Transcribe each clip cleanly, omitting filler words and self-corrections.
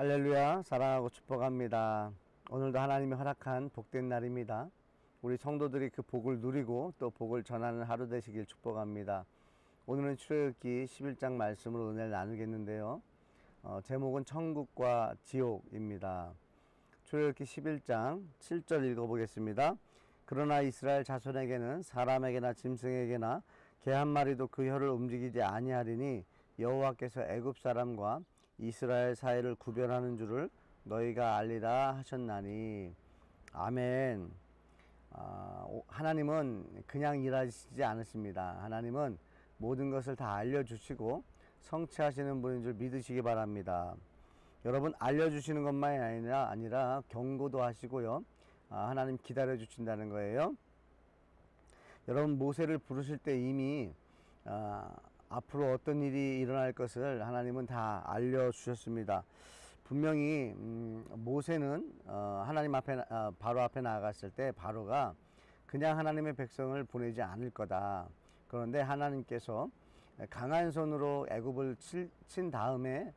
할렐루야, 사랑하고 축복합니다. 오늘도 하나님이 허락한 복된 날입니다. 우리 성도들이 그 복을 누리고 또 복을 전하는 하루 되시길 축복합니다. 오늘은 출애굽기 11장 말씀으로 은혜를 나누겠는데요. 제목은 천국과 지옥입니다. 출애굽기 11장 7절 읽어보겠습니다. 그러나 이스라엘 자손에게는 사람에게나 짐승에게나 개 한 마리도 그 혀를 움직이지 아니하리니 여호와께서 애굽 사람과 이스라엘 사이를 구별하는 줄을 너희가 알리라 하셨나니. 아멘. 하나님은 그냥 일하시지 않으십니다. 하나님은 모든 것을 다 알려주시고 성취하시는 분인 줄 믿으시기 바랍니다. 여러분, 알려주시는 것만이 아니라 경고도 하시고요. 하나님 기다려주신다는 거예요. 여러분, 모세를 부르실 때 이미 앞으로 어떤 일이 일어날 것을 하나님은 다 알려주셨습니다. 분명히 모세는 하나님 앞에 바로 앞에 나아갔을 때 바로가 그냥 하나님의 백성을 보내지 않을 거다. 그런데 하나님께서 강한 손으로 애굽을 친 다음에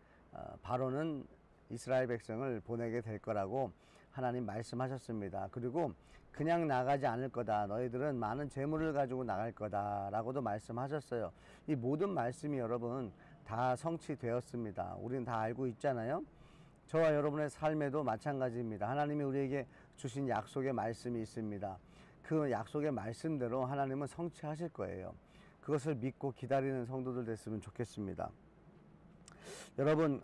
바로는 이스라엘 백성을 보내게 될 거라고 하나님 말씀하셨습니다. 그리고 그냥 나가지 않을 거다. 너희들은 많은 재물을 가지고 나갈 거다 라고도 말씀하셨어요. 이 모든 말씀이 여러분 다 성취되었습니다. 우리는 다 알고 있잖아요. 저와 여러분의 삶에도 마찬가지입니다. 하나님이 우리에게 주신 약속의 말씀이 있습니다. 그 약속의 말씀대로 하나님은 성취하실 거예요. 그것을 믿고 기다리는 성도들 됐으면 좋겠습니다. 여러분,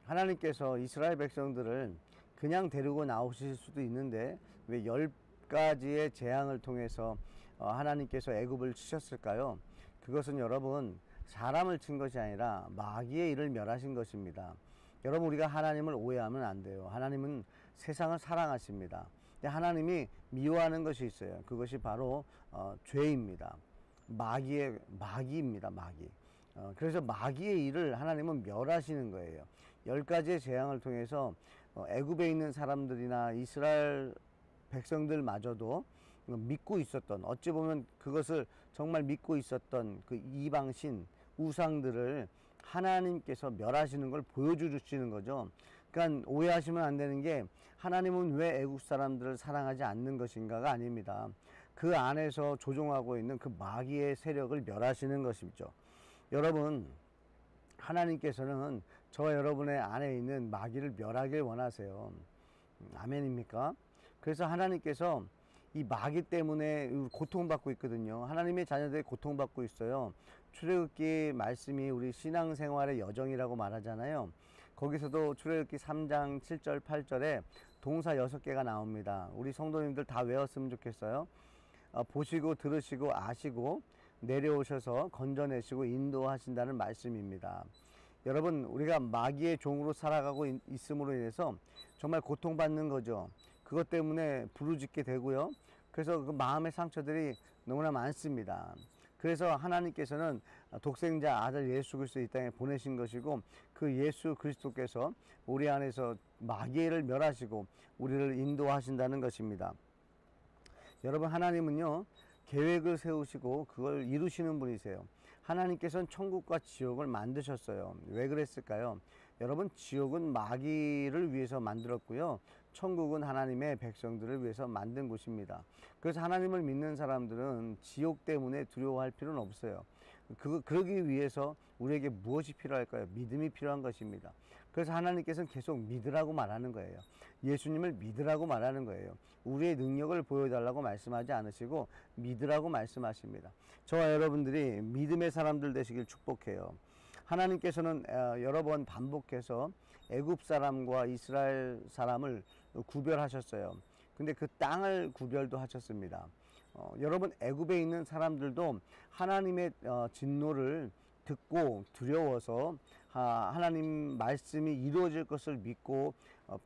하나님께서 이스라엘 백성들을 그냥 데리고 나오실 수도 있는데 왜 10가지의 재앙을 통해서 하나님께서 애굽을 치셨을까요? 그것은 여러분 사람을 친 것이 아니라 마귀의 일을 멸하신 것입니다. 여러분, 우리가 하나님을 오해하면 안 돼요. 하나님은 세상을 사랑하십니다. 근데 하나님이 미워하는 것이 있어요. 그것이 바로 죄입니다. 마귀입니다. 마귀. 그래서 마귀의 일을 하나님은 멸하시는 거예요. 10가지의 재앙을 통해서 애굽에 있는 사람들이나 이스라엘 백성들마저도 믿고 있었던, 어찌 보면 그것을 정말 믿고 있었던 그 이방신 우상들을 하나님께서 멸하시는 걸 보여주시는 거죠. 그러니까 오해하시면 안 되는 게 하나님은 왜 애국 사람들을 사랑하지 않는 것인가가 아닙니다. 그 안에서 조종하고 있는 그 마귀의 세력을 멸하시는 것이죠. 여러분, 하나님께서는 저와 여러분의 안에 있는 마귀를 멸하길 원하세요. 아멘입니까? 그래서 하나님께서 이 마귀 때문에 고통받고 있거든요. 하나님의 자녀들이 고통받고 있어요. 출애굽기 말씀이 우리 신앙생활의 여정이라고 말하잖아요. 거기서도 출애굽기 3장 7절 8절에 동사 6개가 나옵니다. 우리 성도님들 다 외웠으면 좋겠어요. 보시고 들으시고 아시고 내려오셔서 건져내시고 인도하신다는 말씀입니다. 여러분, 우리가 마귀의 종으로 살아가고 있음으로 인해서 정말 고통받는 거죠. 그것 때문에 부르짖게 되고요. 그래서 그 마음의 상처들이 너무나 많습니다. 그래서 하나님께서는 독생자 아들 예수 그리스도 이 땅에 보내신 것이고, 그 예수 그리스도께서 우리 안에서 마귀를 멸하시고 우리를 인도하신다는 것입니다. 여러분, 하나님은요 계획을 세우시고 그걸 이루시는 분이세요. 하나님께서는 천국과 지옥을 만드셨어요. 왜 그랬을까요? 여러분, 지옥은 마귀를 위해서 만들었고요, 천국은 하나님의 백성들을 위해서 만든 곳입니다. 그래서 하나님을 믿는 사람들은 지옥 때문에 두려워할 필요는 없어요. 그러기 위해서 우리에게 무엇이 필요할까요? 믿음이 필요한 것입니다. 그래서 하나님께서는 계속 믿으라고 말하는 거예요. 예수님을 믿으라고 말하는 거예요. 우리의 능력을 보여달라고 말씀하지 않으시고 믿으라고 말씀하십니다. 저와 여러분들이 믿음의 사람들 되시길 축복해요. 하나님께서는 여러 번 반복해서 애굽 사람과 이스라엘 사람을 구별하셨어요. 근데 그 땅을 구별도 하셨습니다. 여러분, 애굽에 있는 사람들도 하나님의 진노를 듣고 두려워서 하나님 말씀이 이루어질 것을 믿고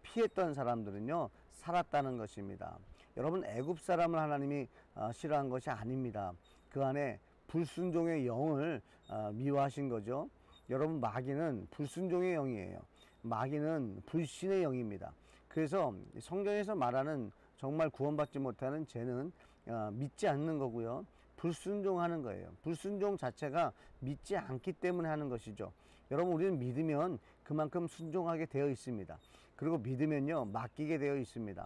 피했던 사람들은요 살았다는 것입니다. 여러분, 애굽 사람을 하나님이 싫어한 것이 아닙니다. 그 안에 불순종의 영을 미워하신 거죠. 여러분, 마귀는 불순종의 영이에요. 마귀는 불신의 영입니다. 그래서 성경에서 말하는 정말 구원받지 못하는 죄는 믿지 않는 거고요, 불순종하는 거예요. 불순종 자체가 믿지 않기 때문에 하는 것이죠. 여러분, 우리는 믿으면 그만큼 순종하게 되어 있습니다. 그리고 믿으면요, 맡기게 되어 있습니다.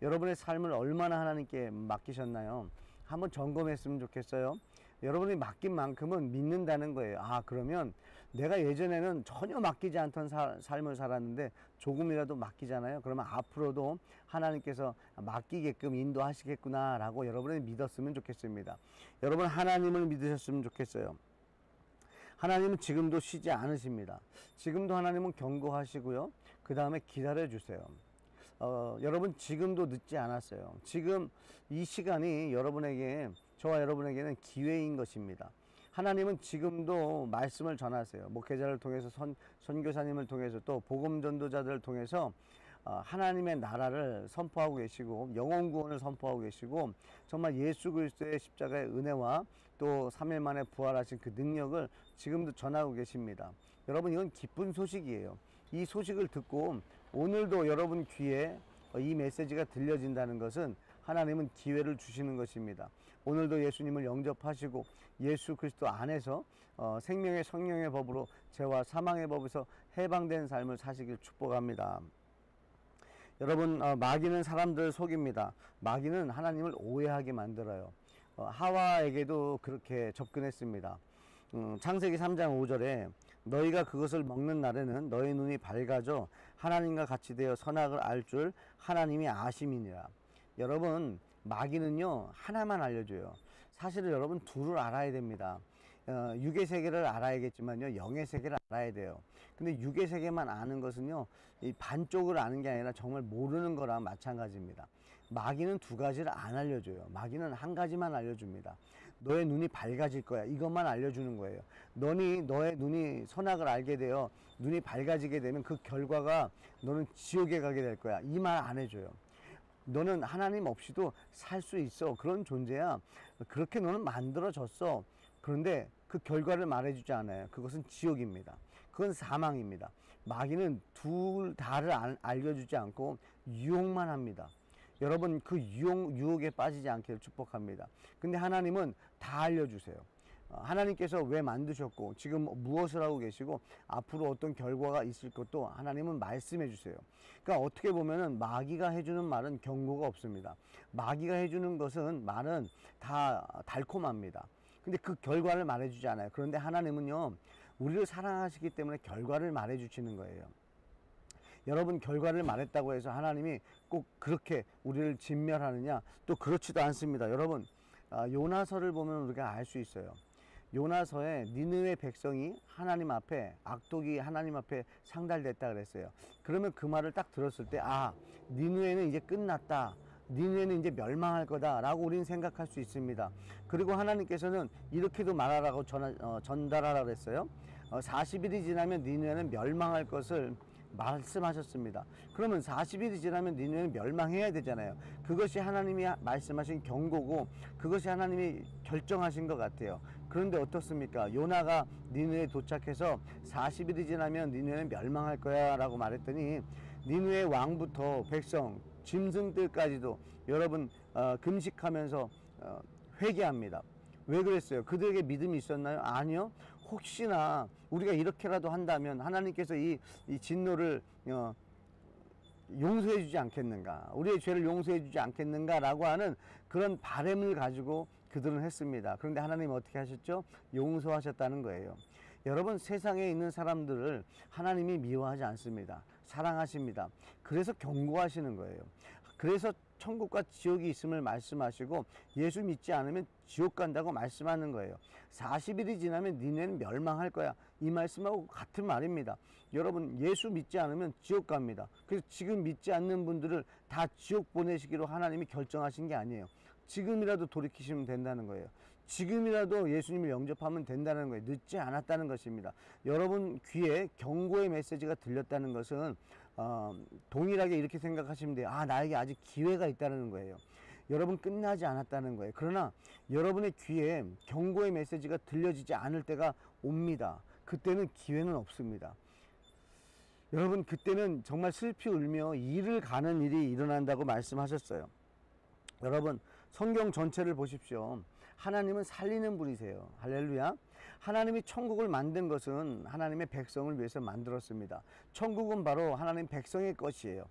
여러분의 삶을 얼마나 하나님께 맡기셨나요? 한번 점검했으면 좋겠어요. 여러분이 맡긴 만큼은 믿는다는 거예요. 아, 그러면 내가 예전에는 전혀 맡기지 않던 삶을 살았는데 조금이라도 맡기잖아요. 그러면 앞으로도 하나님께서 맡기게끔 인도하시겠구나 라고 여러분이 믿었으면 좋겠습니다. 여러분, 하나님을 믿으셨으면 좋겠어요. 하나님은 지금도 쉬지 않으십니다. 지금도 하나님은 경고하시고요. 그 다음에 기다려 주세요. 여러분, 지금도 늦지 않았어요. 지금 이 시간이 저와 여러분에게는 기회인 것입니다. 하나님은 지금도 말씀을 전하세요. 목회자를 통해서, 선교사님을 통해서, 또 복음 전도자들을 통해서 하나님의 나라를 선포하고 계시고 영혼 구원을 선포하고 계시고, 정말 예수 그리스도의 십자가의 은혜와 또 3일 만에 부활하신 그 능력을 지금도 전하고 계십니다. 여러분, 이건 기쁜 소식이에요. 이 소식을 듣고 오늘도 여러분 귀에 이 메시지가 들려진다는 것은 하나님은 기회를 주시는 것입니다. 오늘도 예수님을 영접하시고 예수 그리스도 안에서 생명의 성령의 법으로 죄와 사망의 법에서 해방된 삶을 사시길 축복합니다. 여러분, 마귀는 사람들을 속입니다. 마귀는 하나님을 오해하게 만들어요. 하와에게도 그렇게 접근했습니다. 창세기 3장 5절에 너희가 그것을 먹는 날에는 너희 눈이 밝아져 하나님과 같이 되어 선악을 알 줄 하나님이 아심이니라. 여러분, 마귀는요 하나만 알려줘요. 사실은 여러분 둘을 알아야 됩니다. 육의 세계를 알아야겠지만요, 영의 세계를 알아야 돼요. 근데 육의 세계만 아는 것은요, 이 반쪽을 아는 게 아니라 정말 모르는 거랑 마찬가지입니다. 마귀는 두 가지를 안 알려줘요. 마귀는 한 가지만 알려줍니다. 너의 눈이 밝아질 거야. 이것만 알려주는 거예요. 너의 눈이 선악을 알게 되어 눈이 밝아지게 되면 그 결과가 너는 지옥에 가게 될 거야. 이 말 안 해줘요. 너는 하나님 없이도 살 수 있어. 그런 존재야. 그렇게 너는 만들어졌어. 그런데 그 결과를 말해주지 않아요. 그것은 지옥입니다. 그건 사망입니다. 마귀는 둘 다를 알려주지 않고 유혹만 합니다. 여러분, 그 유혹에 빠지지 않기를 축복합니다. 근데 하나님은 다 알려주세요. 하나님께서 왜 만드셨고 지금 무엇을 하고 계시고 앞으로 어떤 결과가 있을 것도 하나님은 말씀해 주세요. 그러니까 어떻게 보면은 마귀가 해주는 말은 경고가 없습니다. 마귀가 해주는 말은 다 달콤합니다. 근데 그 결과를 말해주지 않아요. 그런데 하나님은요, 우리를 사랑하시기 때문에 결과를 말해주시는 거예요. 여러분, 결과를 말했다고 해서 하나님이 꼭 그렇게 우리를 진멸하느냐? 또 그렇지도 않습니다. 여러분, 요나서를 보면 우리가 알 수 있어요. 요나서에 니느웨 백성이 하나님 앞에, 악독이 하나님 앞에 상달됐다 그랬어요. 그러면 그 말을 딱 들었을 때, 아, 니느웨는 이제 끝났다. 니느웨는 이제 멸망할 거다 라고 우리는 생각할 수 있습니다. 그리고 하나님께서는 이렇게도 말하라고 전달하라고 그랬어요. 40일이 지나면 니느웨는 멸망할 것을 말씀하셨습니다. 그러면 40일이 지나면 니느웨는 멸망해야 되잖아요. 그것이 하나님이 말씀하신 경고고 그것이 하나님이 결정하신 것 같아요. 그런데 어떻습니까? 요나가 니느웨에 도착해서 40일이 지나면 니느웨는 멸망할 거야 라고 말했더니 니느웨 왕부터 백성, 짐승들까지도 여러분 금식하면서 회개합니다. 왜 그랬어요? 그들에게 믿음이 있었나요? 아니요. 혹시나 우리가 이렇게라도 한다면 하나님께서 이 진노를 용서해 주지 않겠는가, 우리의 죄를 용서해 주지 않겠는가 라고 하는 그런 바람을 가지고 그들은 했습니다. 그런데 하나님 어떻게 하셨죠? 용서하셨다는 거예요. 여러분, 세상에 있는 사람들을 하나님이 미워하지 않습니다. 사랑하십니다. 그래서 경고하시는 거예요. 그래서 천국과 지옥이 있음을 말씀하시고 예수 믿지 않으면 지옥 간다고 말씀하는 거예요. 40일이 지나면 니네는 멸망할 거야. 이 말씀하고 같은 말입니다. 여러분, 예수 믿지 않으면 지옥 갑니다. 그래서 지금 믿지 않는 분들을 다 지옥 보내시기로 하나님이 결정하신 게 아니에요. 지금이라도 돌이키시면 된다는 거예요. 지금이라도 예수님을 영접하면 된다는 거예요. 늦지 않았다는 것입니다. 여러분 귀에 경고의 메시지가 들렸다는 것은 동일하게 이렇게 생각하시면 돼요. 아, 나에게 아직 기회가 있다는 거예요. 여러분, 끝나지 않았다는 거예요. 그러나 여러분의 귀에 경고의 메시지가 들려지지 않을 때가 옵니다. 그때는 기회는 없습니다. 여러분, 그때는 정말 슬피 울며 이를 가는 일이 일어난다고 말씀하셨어요. 여러분, 성경 전체를 보십시오. 하나님은 살리는 분이세요. 할렐루야. 하나님이 천국을 만든 것은 하나님의 백성을 위해서 만들었습니다. 천국은 바로 하나님 백성의 것이에요.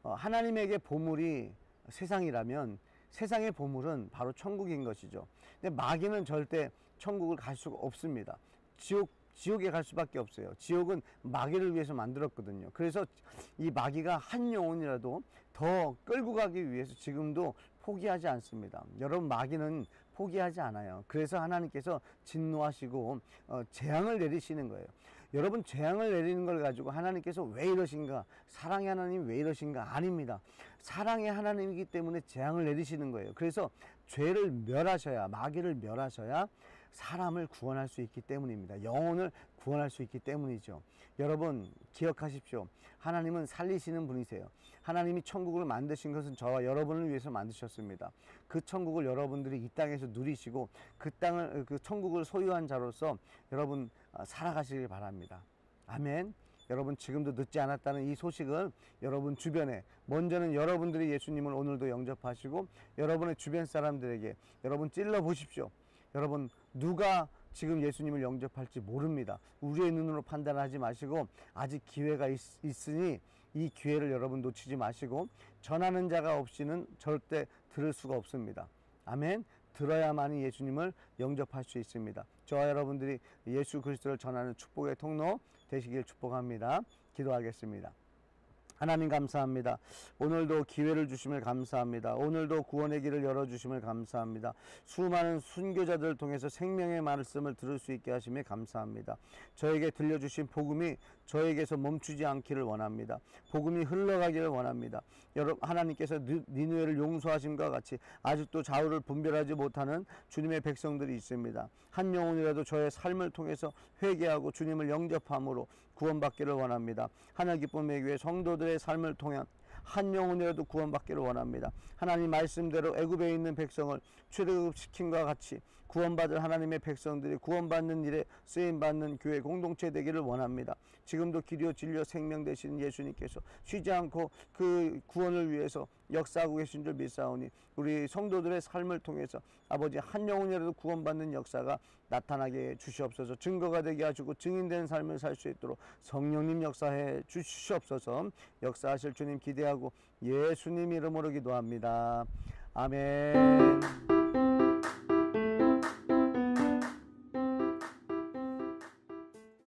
하나님에게 보물이 세상이라면 세상의 보물은 바로 천국인 것이죠. 근데 마귀는 절대 천국을 갈 수가 없습니다. 지옥에 갈 수밖에 없어요. 지옥은 마귀를 위해서 만들었거든요. 그래서 이 마귀가 한 영혼이라도 더 끌고 가기 위해서 지금도 포기하지 않습니다. 여러분, 마귀는 포기하지 않아요. 그래서 하나님께서 진노하시고 재앙을 내리시는 거예요. 여러분, 재앙을 내리는 걸 가지고 하나님께서 왜 이러신가, 사랑의 하나님이 왜 이러신가? 아닙니다. 사랑의 하나님이기 때문에 재앙을 내리시는 거예요. 그래서 죄를 멸하셔야, 마귀를 멸하셔야 사람을 구원할 수 있기 때문입니다. 영혼을 구원할 수 있기 때문이죠. 여러분, 기억하십시오. 하나님은 살리시는 분이세요. 하나님이 천국을 만드신 것은 저와 여러분을 위해서 만드셨습니다. 그 천국을 여러분들이 이 땅에서 누리시고 그 천국을 소유한 자로서 여러분 살아가시길 바랍니다. 아멘. 여러분, 지금도 늦지 않았다는 이 소식을 여러분 주변에, 먼저는 여러분들이 예수님을 오늘도 영접하시고 여러분의 주변 사람들에게 여러분 찔러 보십시오. 여러분, 누가 지금 예수님을 영접할지 모릅니다. 우리의 눈으로 판단하지 마시고 아직 기회가 있으니 이 기회를 여러분 놓치지 마시고, 전하는 자가 없이는 절대 들을 수가 없습니다. 아멘. 들어야만이 예수님을 영접할 수 있습니다. 저와 여러분들이 예수 그리스도를 전하는 축복의 통로 되시길 축복합니다. 기도하겠습니다. 하나님, 감사합니다. 오늘도 기회를 주심을 감사합니다. 오늘도 구원의 길을 열어주심을 감사합니다. 수많은 순교자들을 통해서 생명의 말씀을 들을 수 있게 하심에 감사합니다. 저에게 들려주신 복음이 저에게서 멈추지 않기를 원합니다. 복음이 흘러가기를 원합니다. 여러분, 하나님께서 니느웨를 용서하심과 같이 아직도 좌우를 분별하지 못하는 주님의 백성들이 있습니다. 한 영혼이라도 저의 삶을 통해서 회개하고 주님을 영접함으로 구원받기를 원합니다. 하늘 기쁨의 교회 성도들의 삶을 통한 한 영혼이라도 구원받기를 원합니다. 하나님 말씀대로 애굽에 있는 백성을 출애굽시킴과 같이 구원받을 하나님의 백성들이 구원받는 일에 쓰임받는 교회 공동체 되기를 원합니다. 지금도 길이요 진리요 생명 되시는 예수님께서 쉬지 않고 그 구원을 위해서 역사하고 계신 줄 믿사오니 우리 성도들의 삶을 통해서 아버지 한 영혼이라도 구원받는 역사가 나타나게 주시옵소서. 증거가 되게 하시고 증인된 삶을 살 수 있도록 성령님 역사해 주시옵소서. 역사하실 주님 기대하고 예수님 이름으로 기도합니다. 아멘.